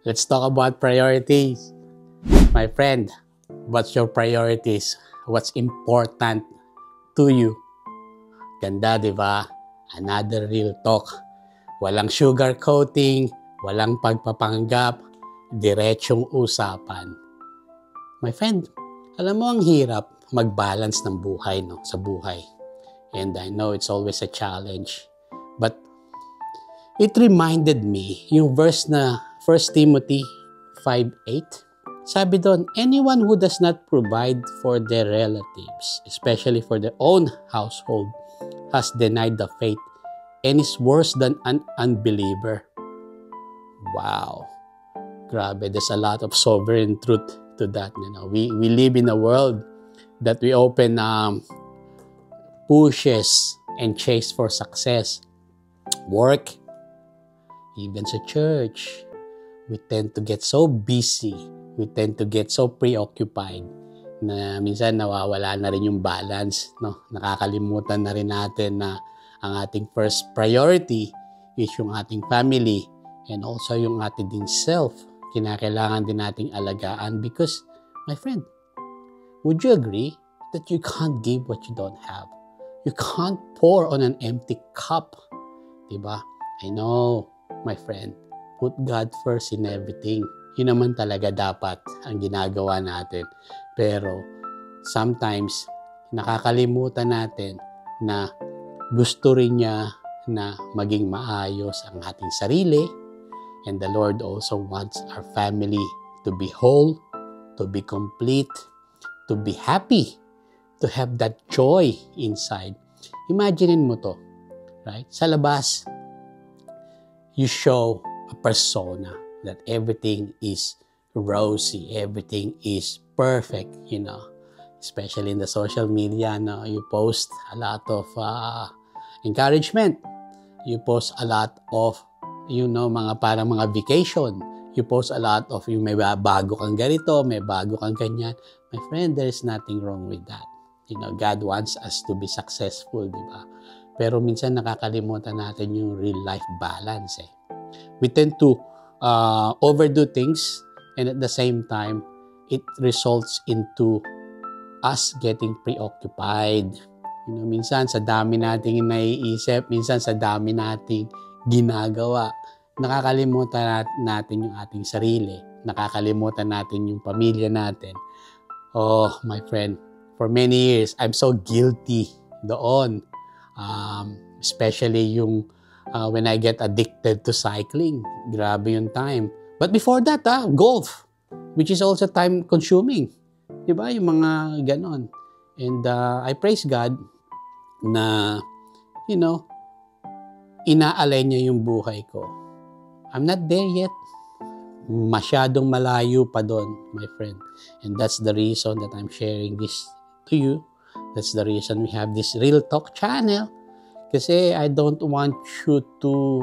Let's talk about priorities. My friend, what's your priorities? What's important to you? Ganda, di ba? Another real talk. Walang sugar coating, walang pagpapanggap, diretsong usapan. My friend, alam mo ang hirap mag-balance ng buhay, no? Sa buhay. And I know it's always a challenge. But it reminded me yung verse na 1 Timothy 5:8. Sabi doon, anyone who does not provide for their relatives, especially for their own household, has denied the faith and is worse than an unbeliever. Wow. Grabe, there's a lot of sovereign truth to that. You know, we live in a world that we open pushes and chase for success. Work, even sa church, we tend to get so busy. We tend to get so preoccupied na minsan nawawala na rin yung balance. No? Nakakalimutan na rin natin na ang ating first priority is yung ating family and also yung ating din self. Kinakailangan din nating alagaan because, my friend, would you agree that you can't give what you don't have? You can't pour on an empty cup. Diba? I know, my friend, put God first in everything. Yun naman talaga dapat ang ginagawa natin. Pero sometimes, nakakalimutan natin na gusto rin niya na maging maayos ang ating sarili. And the Lord also wants our family to be whole, to be complete, to be happy, to have that joy inside. Imaginein mo to, right? Sa labas, you show a persona that everything is rosy, everything is perfect, you know. Especially in the social media, no? You post a lot of encouragement. You post a lot of, you know, parang mga vacation. You post a lot of yung may bago kang ganito, may bago kang ganyan. My friend, there is nothing wrong with that. You know, God wants us to be successful, di ba? Pero minsan nakakalimutan natin yung real life balance eh. We tend to overdo things and at the same time, it results into us getting preoccupied. You know, minsan sa dami nating naiisip, minsan sa dami nating ginagawa, nakakalimutan natin yung ating sarili, nakakalimutan natin yung pamilya natin. Oh, my friend, for many years, I'm so guilty doon. Especially yung when I get addicted to cycling. Grabe yung time. But before that, golf, which is also time-consuming. Diba? Yung mga ganon. And I praise God na, you know, inaalay niya yung buhay ko. I'm not there yet. Masyadong malayo pa doon, my friend. And that's the reason that I'm sharing this to you. That's the reason we have this Real Talk channel. Kasi I don't want you to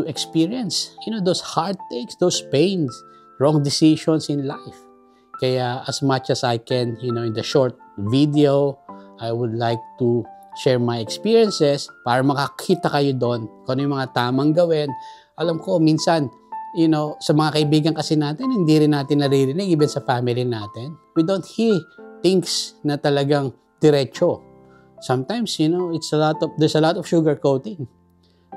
experience, you know, those heartaches, those pains, wrong decisions in life. Kaya as much as I can, you know, in the short video, I would like to share my experiences para makakita kayo doon kung ano yung mga tamang gawin. Alam ko, minsan, you know, sa mga kaibigan kasi natin, hindi rin natin naririnig, even sa family natin. We don't hear things na talagang diretso. Sometimes, you know, there's a lot of sugar coating.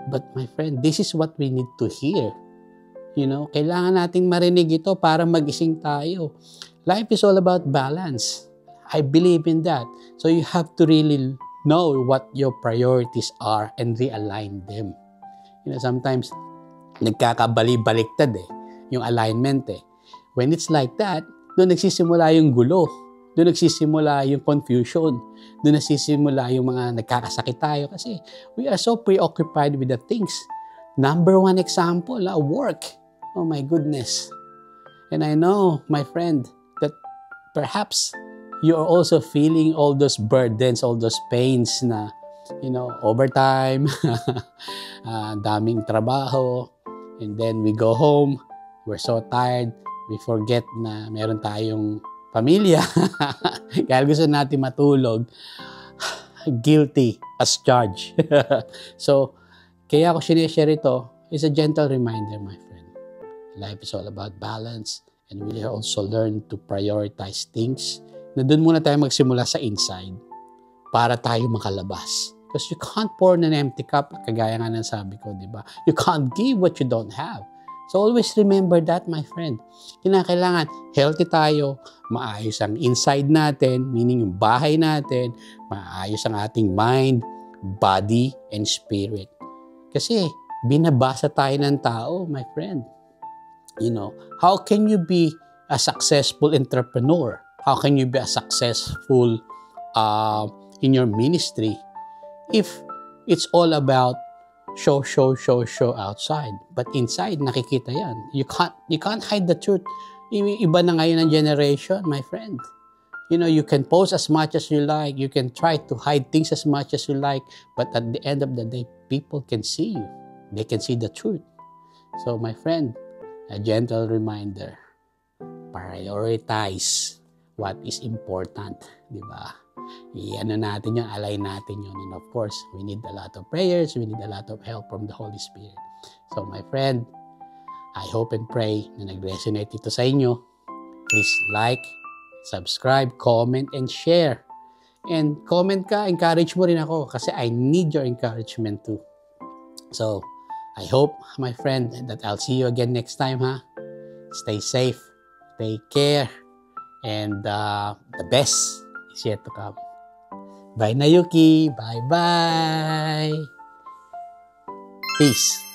But my friend, this is what we need to hear. You know, kailangan nating marinig ito para magising tayo. Life is all about balance. I believe in that. So you have to really know what your priorities are and realign them. You know, sometimes, nagkakabali-baliktad yung alignment When it's like that, doon nagsisimula yung gulo. Doon nagsisimula yung confusion. Doon nagsisimula yung mga nagkakasakit tayo kasi we are so preoccupied with the things. Number one example, work. Oh my goodness. And I know, my friend, that perhaps you are also feeling all those burdens, all those pains na, you know, overtime, daming trabaho, and then we go home, we're so tired, we forget na meron tayong pamilya. Kaya gusto natin matulog, guilty as charged. So, kaya ako sinishare ito, is a gentle reminder, my friend. Life is all about balance. And we also learn to prioritize things na doon muna tayo magsimula sa inside para tayo makalabas. Because you can't pour in an empty cup, kagaya nga ng sabi ko, di ba? You can't give what you don't have. So always remember that, my friend. Kinakailangan healthy tayo, maayos ang inside natin, meaning yung bahay natin, maayos ang ating mind, body, and spirit. Kasi binabasa tayo ng tao, my friend. You know, how can you be a successful entrepreneur? How can you be a successful in your ministry if it's all about show outside, but inside nakikita yan. You can't hide the truth. Iba na ngayon ang generation, my friend. You know, you can post as much as you like, you can try to hide things as much as you like, but at the end of the day, people can see you. They can see the truth. So my friend, a gentle reminder, prioritize what is important, di ba? I-ano natin yun, align natin yun. And of course, we need a lot of prayers, we need a lot of help from the Holy Spirit. So my friend, I hope and pray na nag-resonate ito sa inyo. Please like, subscribe, comment, and share. And comment ka, encourage mo rin ako kasi I need your encouragement too. So, I hope, my friend, that I'll see you again next time, ha? Stay safe, take care, and the best is yet to come. Bye na, Yuki. Bye-bye. Peace.